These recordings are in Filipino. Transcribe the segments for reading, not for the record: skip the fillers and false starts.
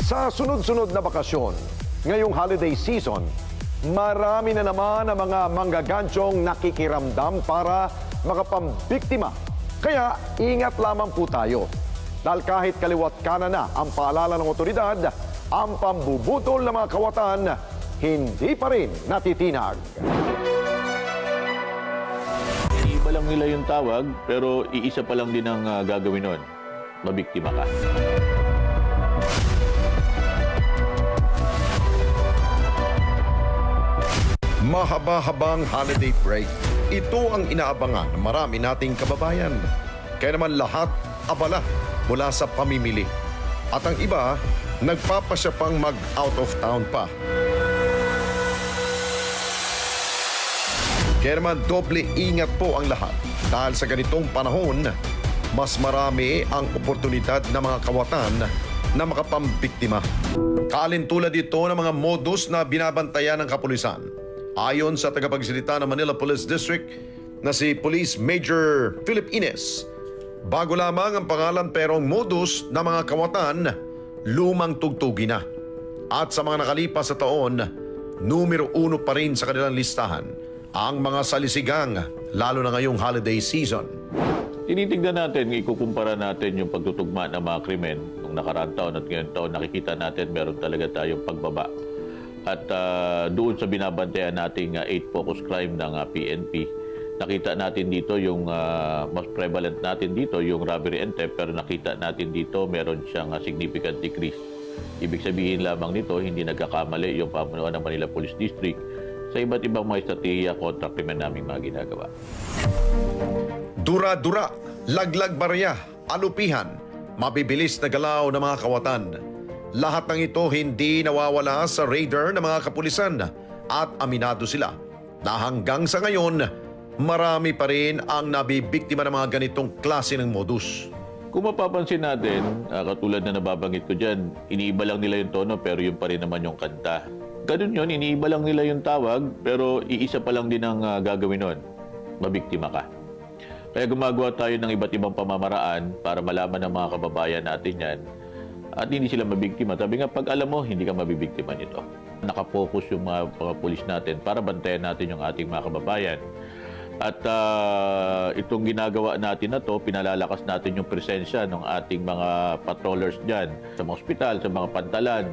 Sa sunod-sunod na bakasyon, ngayong holiday season, marami na naman ang mga manggagansyong nakikiramdam para makapambiktima. Kaya ingat lamang po tayo. Dahil kahit kaliwat kanan na ang paalala ng otoridad, ang pambubutol ng mga kawatan hindi pa rin natitinag. Iba lang nila yung tawag, pero iisa pa lang din ang gagawin nun. Mabiktima ka. Mahaba-habang holiday break. Ito ang inaabangan ng marami nating kababayan. Kaya naman lahat abala mula sa pamimili. At ang iba, nagpapasya pang mag-out of town pa. Kaya naman doble ingat po ang lahat. Dahil sa ganitong panahon, mas marami ang oportunidad ng mga kawatan na makapambiktima. Kalintulad ito ng mga modus na binabantayan ng kapulisan. Ayon sa tagapagsalita ng Manila Police District na si Police Major Philip Ines, bago lamang ang pangalan pero ang modus ng mga kawatan, lumang tugtugi na. At sa mga nakalipas sa taon, numero 1 pa rin sa kanilang listahan ang mga salisigang, lalo na ngayong holiday season. Tinitignan natin, ikukumpara natin yung pagtutugma ng mga krimen nung nakaraang taon at ngayon taon, nakikita natin meron talaga tayong pagbaba. At doon sa binabantayan nating 8 focus crime ng PNP, nakita natin dito yung mas prevalent natin dito, yung robbery and theft, pero nakita natin dito meron siyang significant decrease. Ibig sabihin lamang nito, hindi nagkakamali yung pamunuan ng Manila Police District sa iba't ibang mga estratehiya kontra krimen naming mga ginagawa. Dura-dura, laglag barya, alupihan, mabibilis na galaw ng mga kawatan. Lahat ng ito hindi nawawala sa radar ng mga kapulisan at aminado sila na hanggang sa ngayon, marami pa rin ang nabibiktima ng mga ganitong klase ng modus. Kung mapapansin natin, katulad na nababanggit ko dyan, iniiba lang nila yung tono pero yun pa rin naman yung kanta. Ganun yun, iniiba lang nila yung tawag pero iisa pa lang din ang gagawin nun. Mabiktima ka. Kaya gumagawa tayo ng iba't ibang pamamaraan para malaman ng mga kababayan natin yan at hindi sila mabiktima. Sabi nga, pag alam mo, hindi ka mabibiktima nito. Nakapokus yung mga pulis natin para bantayan natin yung ating mga kababayan. At itong ginagawa natin na to, pinalalakas natin yung presensya ng ating mga patrollers dyan sa mga ospital, sa mga pantalan,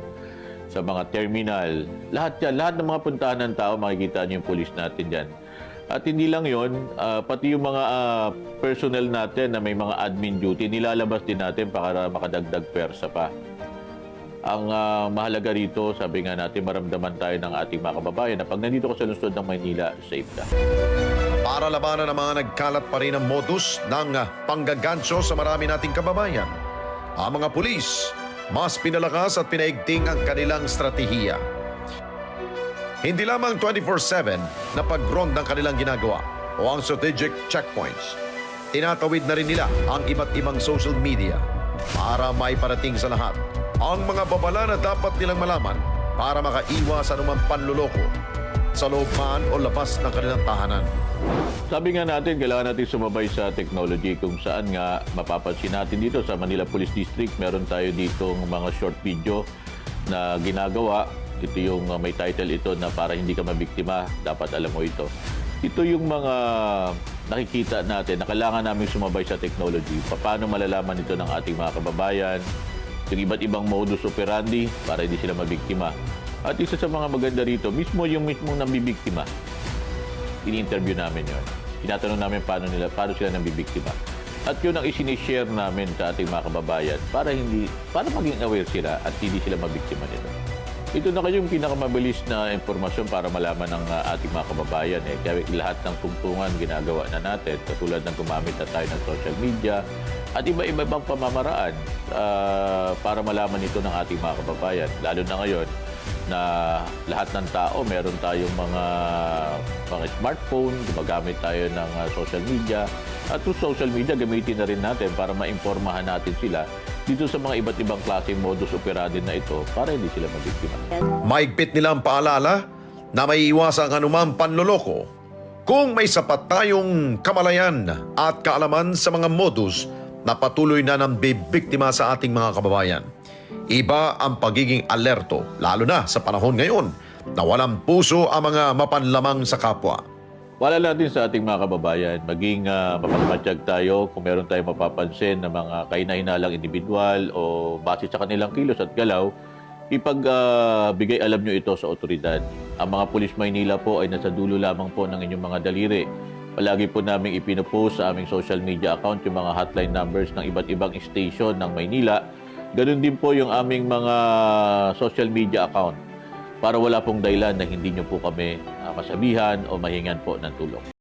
sa mga terminal. Lahat yan, lahat ng mga puntahan ng tao, makikita niyo yung pulis natin dyan. At hindi lang yon, pati yung mga personnel natin na may mga admin duty, nilalabas din natin para makadagdag pwersa pa. Ang mahalaga rito, sabi nga natin, maramdaman tayo ng ating mga kababayan na pag nandito ka sa lungsod ng Maynila, safe ka. Para labanan ang mga nagkalat pa rin ang modus ng panggaganso sa marami nating kababayan, ang mga pulis, mas pinalakas at pinaigting ang kanilang stratehiya. Hindi lamang 24/7 na pag-rond ng kanilang ginagawa o ang strategic checkpoints. Tinatawid na rin nila ang iba't ibang social media para maiparating sa lahat ang mga babala na dapat nilang malaman para makaiwas sa anumang panluloko sa loob man o labas ng kanilang tahanan. Sabi nga natin, kailangan natin sumabay sa technology kung saan nga mapapansin natin dito sa Manila Police District. Meron tayo ditong mga short video na ginagawa. Ito yung may title ito na para hindi ka mabiktima, dapat alam mo ito. Ito yung mga nakikita natin na kailangan namin sumabay sa technology. Paano malalaman ito ng ating mga kababayan, yung iba't ibang modus operandi para hindi sila mabiktima. At isa sa mga maganda rito, mismo yung mismong nambibiktima. Ini-interview namin yon. Tinatanong namin paano sila nambibiktima. At yun ang isinishare namin sa ating mga kababayan para maging aware sila at hindi sila mabiktima nito. Ito na kayong pinakamabilis na impormasyon para malaman ng ating mga kababayan. Kaya lahat ng tungtungan ginagawa na natin, katulad ng gumamit na tayo ng social media at iba-iba bang pamamaraan para malaman ito ng ating mga kababayan. Lalo na ngayon na lahat ng tao, meron tayong mga smartphone, gumagamit tayo ng social media. At through social media, gamitin na rin natin para maimpormahan natin sila dito sa mga iba't ibang klaseng modus operandi na ito para hindi sila mabiktima. Maigpit nilang paalala na may iwasan ang anumang panloloko kung may sapat tayong kamalayan at kaalaman sa mga modus na patuloy na nang bibiktima sa ating mga kababayan. Iba ang pagiging alerto, lalo na sa panahon ngayon na walang puso ang mga mapanlamang sa kapwa. Wala natin sa ating mga kababayan, maging mapagmatsyag tayo kung meron tayong mapapansin na mga kahinahinalang individual o base sa kanilang kilos at galaw, ipagbigay alam nyo ito sa otoridad. Ang mga pulis Maynila po ay nasa dulo lamang po ng inyong mga daliri. Palagi po namin ipinopost sa aming social media account yung mga hotline numbers ng iba't ibang station ng Maynila. Ganun din po yung aming mga social media account para wala pong dahilan na hindi nyo po kami masabihan o mahingan po ng tulong.